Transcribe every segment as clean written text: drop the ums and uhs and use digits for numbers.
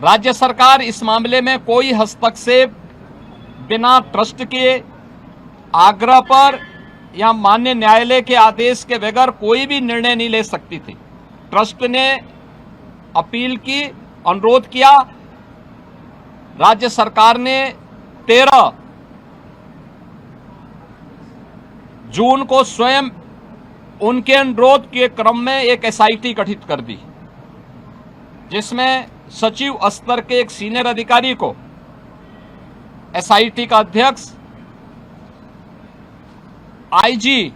राज्य सरकार इस मामले में कोई हस्तक्षेप बिना ट्रस्ट के आग्रह पर या माननीय न्यायालय के आदेश के बगैर कोई भी निर्णय नहीं ले सकती थी। ट्रस्ट ने अपील की, अनुरोध किया। राज्य सरकार ने 13 जून को स्वयं उनके अनुरोध के क्रम में एक एसआईटी गठित कर दी, जिसमें सचिव स्तर के एक सीनियर अधिकारी को एसआईटी का अध्यक्ष, आईजी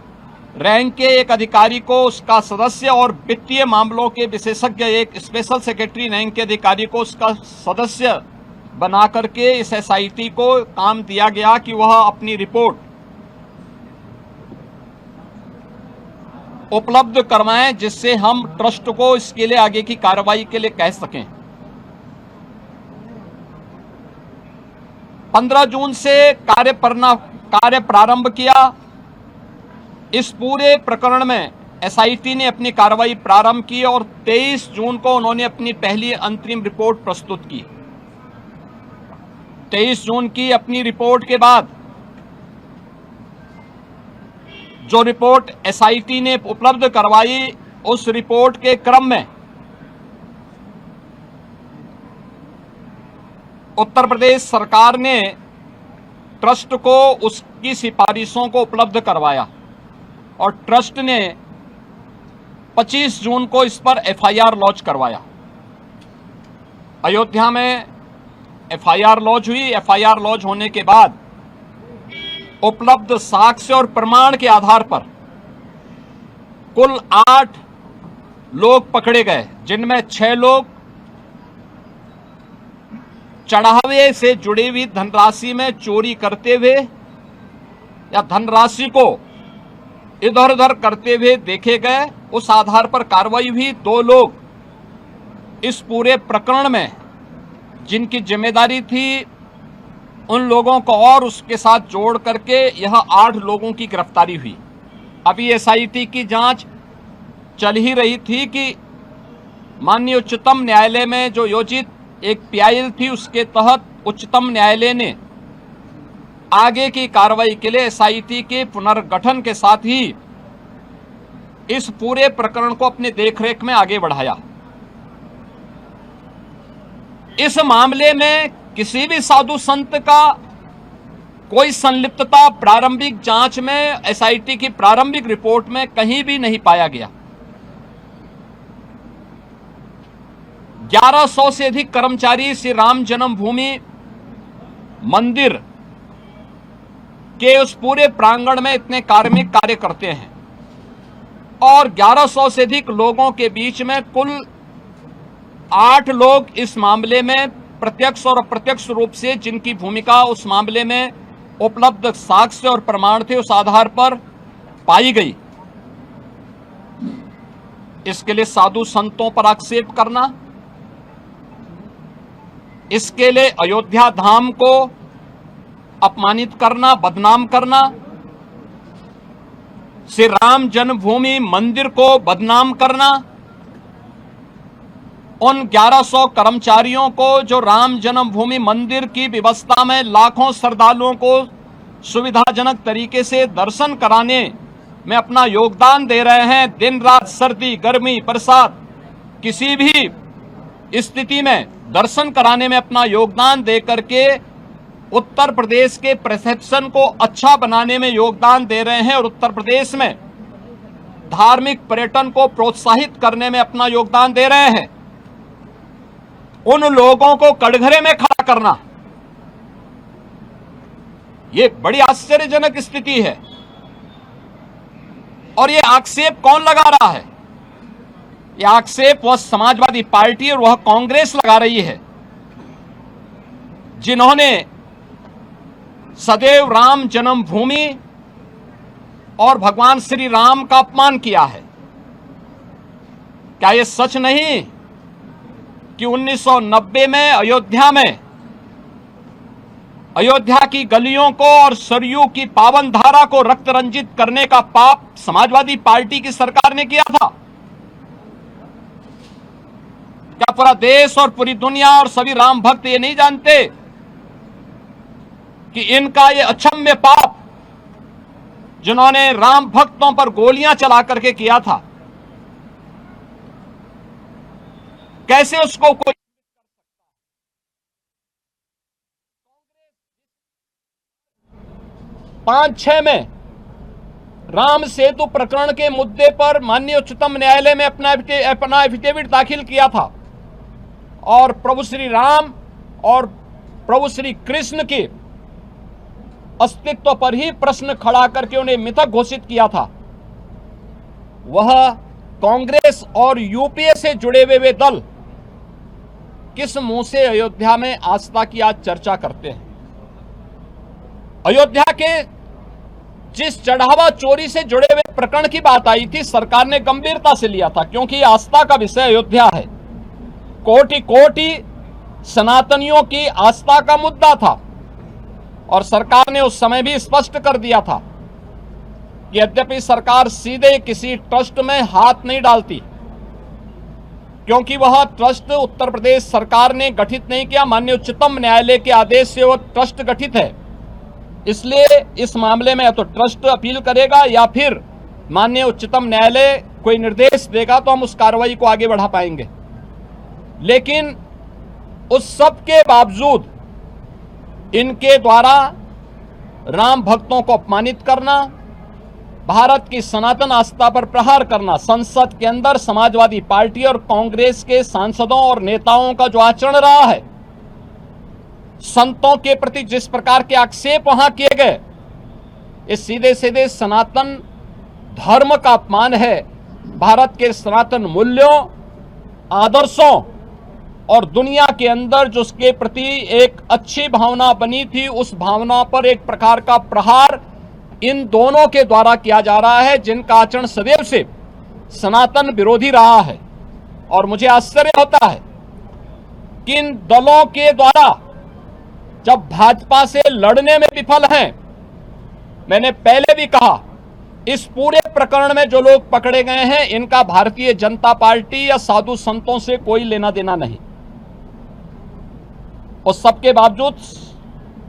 रैंक के एक अधिकारी को उसका सदस्य और वित्तीय मामलों के विशेषज्ञ एक स्पेशल सेक्रेटरी रैंक के अधिकारी को उसका सदस्य बना करके इस एसआईटी को काम दिया गया कि वह अपनी रिपोर्ट उपलब्ध करवाएं, जिससे हम ट्रस्ट को इसके लिए आगे की कार्रवाई के लिए कह सकें। 15 जून से कार्य प्रारंभ किया। इस पूरे प्रकरण में एसआईटी ने अपनी कार्रवाई प्रारंभ की और 23 जून को उन्होंने अपनी पहली अंतरिम रिपोर्ट प्रस्तुत की। 23 जून की अपनी रिपोर्ट के बाद जो रिपोर्ट एसआईटी ने उपलब्ध करवाई, उस रिपोर्ट के क्रम में उत्तर प्रदेश सरकार ने ट्रस्ट को उसकी सिफारिशों को उपलब्ध करवाया और ट्रस्ट ने 25 जून को इस पर एफआईआर लॉन्च करवाया। अयोध्या में एफआईआर लॉन्च हुई। एफआईआर लॉन्च होने के बाद उपलब्ध साक्ष्य और प्रमाण के आधार पर कुल 8 लोग पकड़े गए, जिनमें 6 लोग चढ़ावे से जुड़ी हुई धनराशि में चोरी करते हुए या धनराशि को इधर उधर करते हुए देखे गए। उस आधार पर कार्रवाई हुई। 2 लोग इस पूरे प्रकरण में जिनकी जिम्मेदारी थी, उन लोगों को और उसके साथ जोड़ करके यह 8 लोगों की गिरफ्तारी हुई। अभी एसआईटी की जांच चल ही रही थी कि माननीय उच्चतम न्यायालय में जो योजित एक पीआईएल थी, उसके तहत उच्चतम न्यायालय ने आगे की कार्रवाई के लिए एसआईटी के पुनर्गठन के साथ ही इस पूरे प्रकरण को अपने देखरेख में आगे बढ़ाया। इस मामले में किसी भी साधु संत का कोई संलिप्तता प्रारंभिक जांच में एसआईटी की प्रारंभिक रिपोर्ट में कहीं भी नहीं पाया गया। 1100 से अधिक कर्मचारी श्री राम जन्मभूमि मंदिर के उस पूरे प्रांगण में इतने कार्मिक कार्य करते हैं और 1100 से अधिक लोगों के बीच में कुल 8 लोग इस मामले में प्रत्यक्ष और अप्रत्यक्ष रूप से जिनकी भूमिका उस मामले में उपलब्ध साक्ष्य और प्रमाण थे, उस आधार पर पाई गई। इसके लिए साधु संतों पर आक्षेप करना, इसके लिए अयोध्या धाम को अपमानित करना, बदनाम करना, श्री राम जन्मभूमि मंदिर को बदनाम करना, उन 1100 कर्मचारियों को जो राम जन्मभूमि मंदिर की व्यवस्था में लाखों श्रद्धालुओं को सुविधाजनक तरीके से दर्शन कराने में अपना योगदान दे रहे हैं, दिन रात सर्दी गर्मी बरसात किसी भी स्थिति में दर्शन कराने में अपना योगदान दे करके उत्तर प्रदेश के परसेप्शन को अच्छा बनाने में योगदान दे रहे हैं और उत्तर प्रदेश में धार्मिक पर्यटन को प्रोत्साहित करने में अपना योगदान दे रहे हैं, उन लोगों को कटघरे में खड़ा करना, ये बड़ी आश्चर्यजनक स्थिति है। और ये आक्षेप कौन लगा रहा है? ये आक्षेप वह समाजवादी पार्टी और वह कांग्रेस लगा रही है, जिन्होंने सदैव राम जन्मभूमि और भगवान श्री राम का अपमान किया है। क्या यह सच नहीं कि 1990 में अयोध्या की गलियों को और सरयू की पावन धारा को रक्त रंजित करने का पाप समाजवादी पार्टी की सरकार ने किया था? क्या पूरा देश और पूरी दुनिया और सभी राम भक्त ये नहीं जानते कि इनका ये अक्षम्य पाप जिन्होंने राम भक्तों पर गोलियां चला करके किया था, कैसे उसको कोई 5-6 में राम सेतु प्रकरण के मुद्दे पर माननीय उच्चतम न्यायालय में अपना एफिडेविट दाखिल किया था और प्रभु श्री राम और प्रभु श्री कृष्ण के अस्तित्व पर ही प्रश्न खड़ा करके उन्हें मिथक घोषित किया था। वह कांग्रेस और यूपीए से जुड़े हुए दल किस मुंह से अयोध्या में आस्था की आज चर्चा करते हैं? अयोध्या के जिस चढ़ावा चोरी से जुड़े हुए प्रकरण की बात आई थी, सरकार ने गंभीरता से लिया था, क्योंकि आस्था का विषय अयोध्या है। कोटि कोटि सनातनियों की आस्था का मुद्दा था और सरकार ने उस समय भी स्पष्ट कर दिया था कि यद्यपि सरकार सीधे किसी ट्रस्ट में हाथ नहीं डालती, क्योंकि वह ट्रस्ट उत्तर प्रदेश सरकार ने गठित नहीं किया, माननीय उच्चतम न्यायालय के आदेश से वह ट्रस्ट गठित है। इसलिए इस मामले में या तो ट्रस्ट अपील करेगा या फिर माननीय उच्चतम न्यायालय कोई निर्देश देगा तो हम उस कार्रवाई को आगे बढ़ा पाएंगे। लेकिन उस सब के बावजूद इनके द्वारा राम भक्तों को अपमानित करना, भारत की सनातन आस्था पर प्रहार करना, संसद के अंदर समाजवादी पार्टी और कांग्रेस के सांसदों और नेताओं का जो आचरण रहा है, संतों के प्रति जिस प्रकार के आक्षेप वहां किए गए, ये सीधे सीधे सनातन धर्म का अपमान है। भारत के सनातन मूल्यों, आदर्शों और दुनिया के अंदर जो उसके प्रति एक अच्छी भावना बनी थी, उस भावना पर एक प्रकार का प्रहार इन दोनों के द्वारा किया जा रहा है, जिनका आचरण सदैव से सनातन विरोधी रहा है। और मुझे आश्चर्य होता है कि इन दलों के द्वारा जब भाजपा से लड़ने में विफल हैं, मैंने पहले भी कहा, इस पूरे प्रकरण में जो लोग पकड़े गए हैं, इनका भारतीय जनता पार्टी या साधु संतों से कोई लेना देना नहीं। उस सबके बावजूद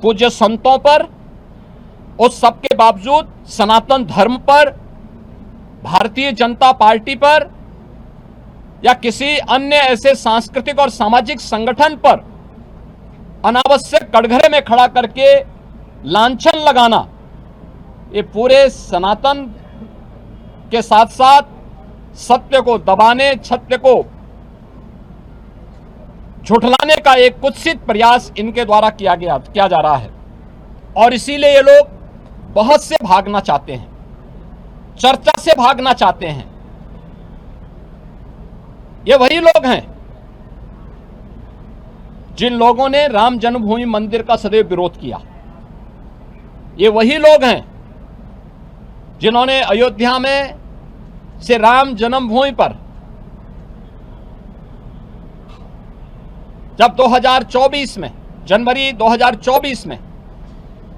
पूज्य संतों पर, उस सबके बावजूद सनातन धर्म पर, भारतीय जनता पार्टी पर या किसी अन्य ऐसे सांस्कृतिक और सामाजिक संगठन पर अनावश्यक कटघरे में खड़ा करके लांछन लगाना, ये पूरे सनातन के साथ साथ सत्य को दबाने, सत्य को झुठलाने का एक कुत्सित प्रयास इनके द्वारा किया जा रहा है। और इसीलिए ये लोग बहस से भागना चाहते हैं, चर्चा से भागना चाहते हैं। ये वही लोग हैं जिन लोगों ने राम जन्मभूमि मंदिर का सदैव विरोध किया। ये वही लोग हैं जिन्होंने अयोध्या में से राम जन्मभूमि पर जब 2024 में जनवरी 2024 में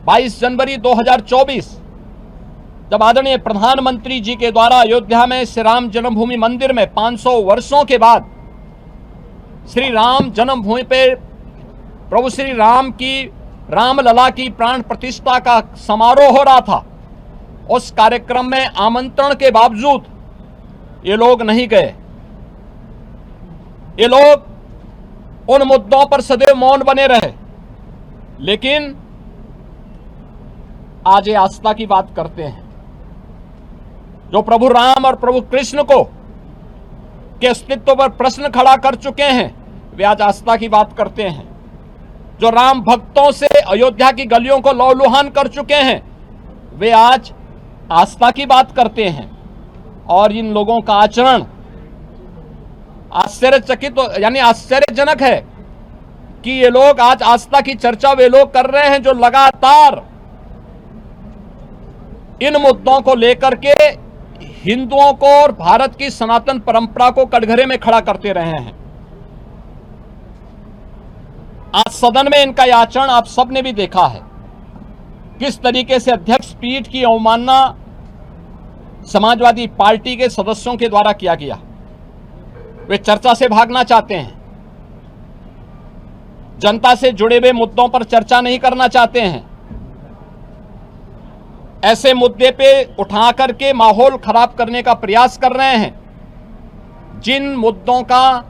22 जनवरी 2024 जब आदरणीय प्रधानमंत्री जी के द्वारा अयोध्या में श्री राम जन्मभूमि मंदिर में 500 वर्षों के बाद श्री राम जन्मभूमि पे प्रभु श्री राम की रामलला की प्राण प्रतिष्ठा का समारोह हो रहा था, उस कार्यक्रम में आमंत्रण के बावजूद ये लोग नहीं गए। ये लोग उन मुद्दों पर सदैव मौन बने रहे। लेकिन आज ये आस्था की बात करते हैं। जो प्रभु राम और प्रभु कृष्ण को के अस्तित्व पर प्रश्न खड़ा कर चुके हैं, वे आज आस्था की बात करते हैं। जो राम भक्तों से अयोध्या की गलियों को लौलुहान कर चुके हैं, वे आज आस्था की बात करते हैं। और इन लोगों का आचरण आश्चर्यचकित यानी आश्चर्यजनक है कि ये लोग आज आस्था की चर्चा वे लोग कर रहे हैं जो लगातार इन मुद्दों को लेकर के हिंदुओं को और भारत की सनातन परंपरा को कटघरे में खड़ा करते रहे हैं। आज सदन में इनका यह आचरण आप सबने भी देखा है, किस तरीके से अध्यक्ष पीठ की अवमानना समाजवादी पार्टी के सदस्यों के द्वारा किया गया। वे चर्चा से भागना चाहते हैं। जनता से जुड़े हुए मुद्दों पर चर्चा नहीं करना चाहते हैं। ऐसे मुद्दे पे उठा करके माहौल खराब करने का प्रयास कर रहे हैं, जिन मुद्दों का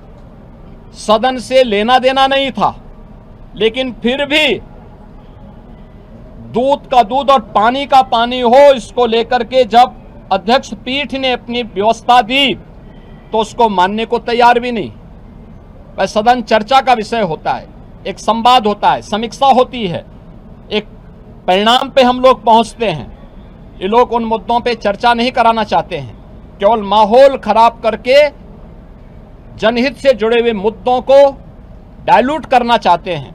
सदन से लेना देना नहीं था, लेकिन फिर भी दूध का दूध और पानी का पानी हो, इसको लेकर के जब अध्यक्ष पीठ ने अपनी व्यवस्था दी तो उसको मानने को तैयार भी नहीं। वह सदन चर्चा का विषय होता है, एक संवाद होता है, समीक्षा होती है, एक परिणाम पे हम लोग पहुंचते हैं। ये लोग उन मुद्दों पे चर्चा नहीं कराना चाहते हैं, केवल माहौल खराब करके जनहित से जुड़े हुए मुद्दों को डाइल्यूट करना चाहते हैं,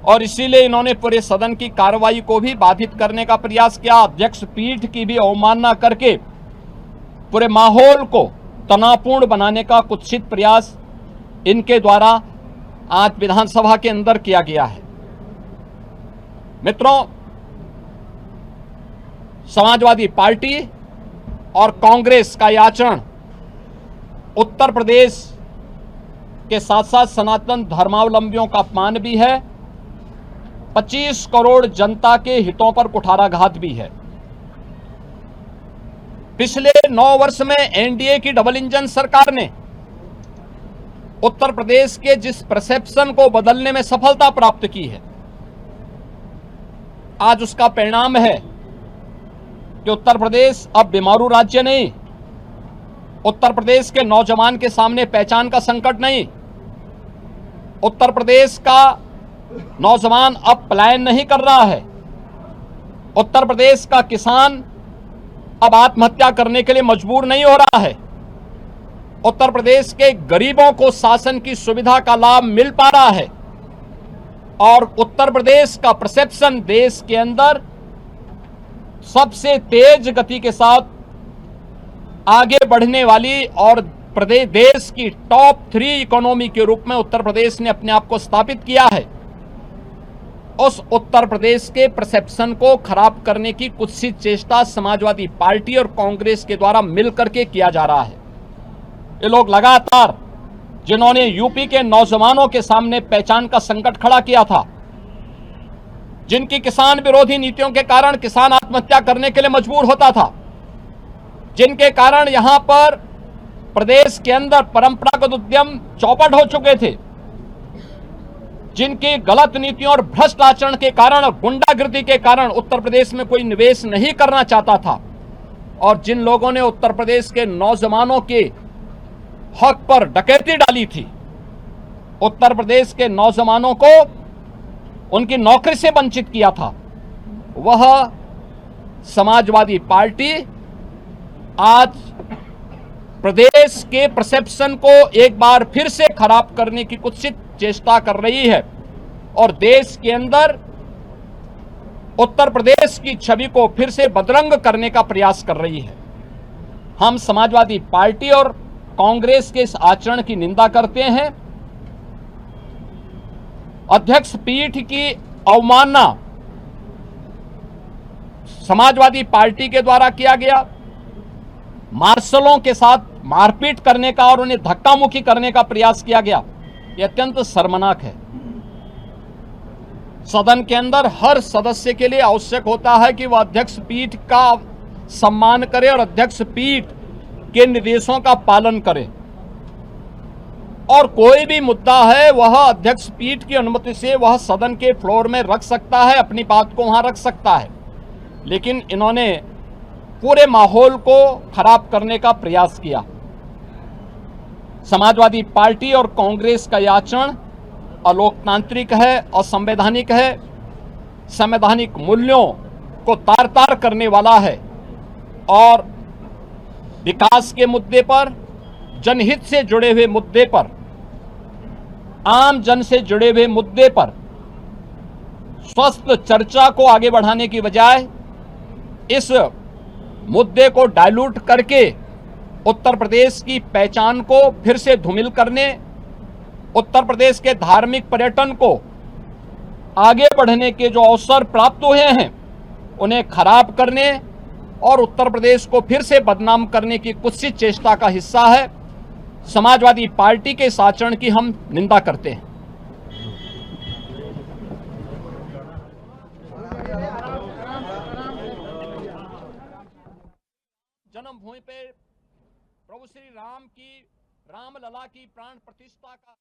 और इसीलिए इन्होंने पूरे सदन की कार्रवाई को भी बाधित करने का प्रयास किया। अध्यक्ष पीठ की भी अवमानना करके पूरे माहौल को तनावपूर्ण बनाने का कुत्सित प्रयास इनके द्वारा आज विधानसभा के अंदर किया गया है। मित्रों, समाजवादी पार्टी और कांग्रेस का यह आचरण उत्तर प्रदेश के साथ साथ सनातन धर्मावलंबियों का अपमान भी है, 25 करोड़ जनता के हितों पर कुठाराघात भी है। पिछले 9 वर्ष में एनडीए की डबल इंजन सरकार ने उत्तर प्रदेश के जिस परसेप्शन को बदलने में सफलता प्राप्त की है, आज उसका परिणाम है कि उत्तर प्रदेश अब बीमारू राज्य नहीं, उत्तर प्रदेश के नौजवान के सामने पहचान का संकट नहीं, उत्तर प्रदेश का नौजवान अब पलायन नहीं कर रहा है, उत्तर प्रदेश का किसान अब आत्महत्या करने के लिए मजबूर नहीं हो रहा है, उत्तर प्रदेश के गरीबों को शासन की सुविधा का लाभ मिल पा रहा है, और उत्तर प्रदेश का परसेप्शन देश के अंदर सबसे तेज गति के साथ आगे बढ़ने वाली और प्रदेश देश की टॉप 3 इकोनॉमी के रूप में उत्तर प्रदेश ने अपने आप को स्थापित किया है। उस उत्तर प्रदेश के परसेप्शन को खराब करने की कुत्सित चेष्टा समाजवादी पार्टी और कांग्रेस के द्वारा मिलकर के किया जा रहा है। ये लोग लगातार, जिन्होंने यूपी के नौजवानों के सामने पहचान का संकट खड़ा किया था, जिनकी किसान विरोधी नीतियों के कारण किसान आत्महत्या करने के लिए मजबूर होता था, जिनके कारण यहां पर प्रदेश के अंदर परंपरागत उद्यम चौपट हो चुके थे, जिनकी गलत नीतियों और भ्रष्ट आचरण के कारण और गुंडागिर्दी के कारण उत्तर प्रदेश में कोई निवेश नहीं करना चाहता था, और जिन लोगों ने उत्तर प्रदेश के नौजवानों के हक पर डकैती डाली थी, उत्तर प्रदेश के नौजवानों को उनकी नौकरी से वंचित किया था, वह समाजवादी पार्टी आज प्रदेश के परसेप्शन को एक बार फिर से खराब करने की कुत्सित चेष्टा कर रही है, और देश के अंदर उत्तर प्रदेश की छवि को फिर से बदरंग करने का प्रयास कर रही है। हम समाजवादी पार्टी और कांग्रेस के इस आचरण की निंदा करते हैं। अध्यक्ष पीठ की अवमानना समाजवादी पार्टी के द्वारा किया गया, मार्शलों के साथ मारपीट करने का और उन्हें धक्का मुक्की करने का प्रयास किया गया, यह अत्यंत शर्मनाक है। सदन के अंदर हर सदस्य के लिए आवश्यक होता है कि वह अध्यक्ष पीठ का सम्मान करे और अध्यक्ष पीठ के निर्देशों का पालन करे, और कोई भी मुद्दा है वह अध्यक्ष पीठ की अनुमति से वह सदन के फ्लोर में रख सकता है, अपनी बात को वहां रख सकता है। लेकिन इन्होंने पूरे माहौल को खराब करने का प्रयास किया। समाजवादी पार्टी और कांग्रेस का यह आचरण अलोकतांत्रिक है, असंवैधानिक है, संवैधानिक मूल्यों को तार तार करने वाला है, और विकास के मुद्दे पर, जनहित से जुड़े हुए मुद्दे पर, आम जन से जुड़े हुए मुद्दे पर स्वस्थ चर्चा को आगे बढ़ाने की बजाय इस मुद्दे को डाइल्यूट करके उत्तर प्रदेश की पहचान को फिर से धूमिल करने, उत्तर प्रदेश के धार्मिक पर्यटन को आगे बढ़ने के जो अवसर प्राप्त हुए हैं उन्हें खराब करने और उत्तर प्रदेश को फिर से बदनाम करने की कुत्सित चेष्टा का हिस्सा है। समाजवादी पार्टी के इस आचरण की हम निंदा करते हैं। जन्मभूमि पे प्रभु श्री राम की रामलला की प्राण प्रतिष्ठा का